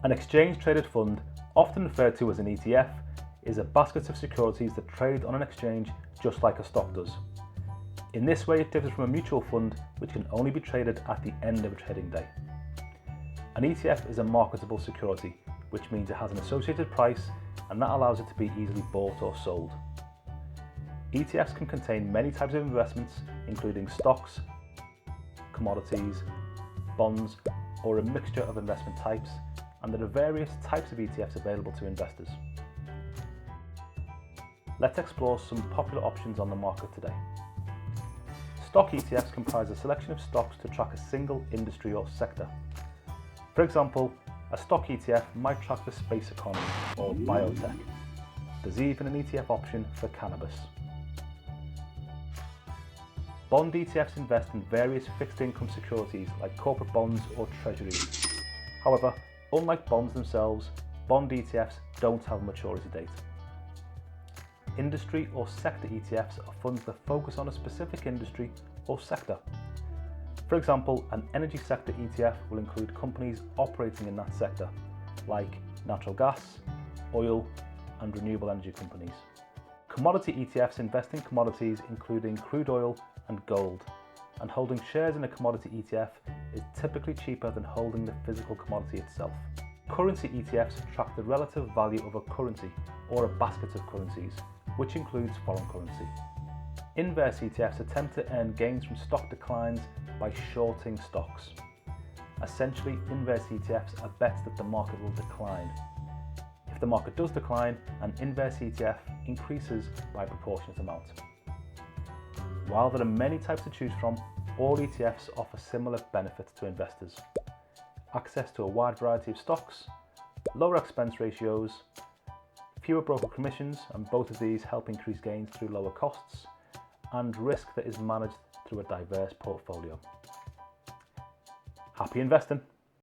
An exchange-traded fund, often referred to as an ETF, is a basket of securities that trade on an exchange just like a stock does. In this way, it differs from a mutual fund, which can only be traded at the end of a trading day. An ETF is a marketable security, which means it has an associated price, and that allows it to be easily bought or sold. ETFs can contain many types of investments, including stocks, commodities, bonds, or a mixture of investment types, and there are various types of ETFs available to investors. Let's explore some popular options on the market today. Stock ETFs comprise a selection of stocks to track a single industry or sector. For example, a stock ETF might track the space economy or biotech. There's even an ETF option for cannabis. Bond ETFs invest in various fixed income securities like corporate bonds or treasuries. However, unlike bonds themselves, bond ETFs don't have a maturity date. Industry or sector ETFs are funds that focus on a specific industry or sector. For example, an energy sector ETF will include companies operating in that sector, like natural gas, oil, and renewable energy companies. Commodity ETFs invest in commodities including crude oil and gold, and holding shares in a commodity ETF is typically cheaper than holding the physical commodity itself. Currency ETFs track the relative value of a currency or a basket of currencies, which includes foreign currency. Inverse ETFs attempt to earn gains from stock declines by shorting stocks. Essentially, inverse ETFs are bets that the market will decline. If the market does decline, an inverse ETF increases by a proportionate amount. While there are many types to choose from, all ETFs offer similar benefits to investors. Access to a wide variety of stocks, lower expense ratios, fewer broker commissions, and both of these help increase gains through lower costs, and risk that is managed through a diverse portfolio. Happy investing!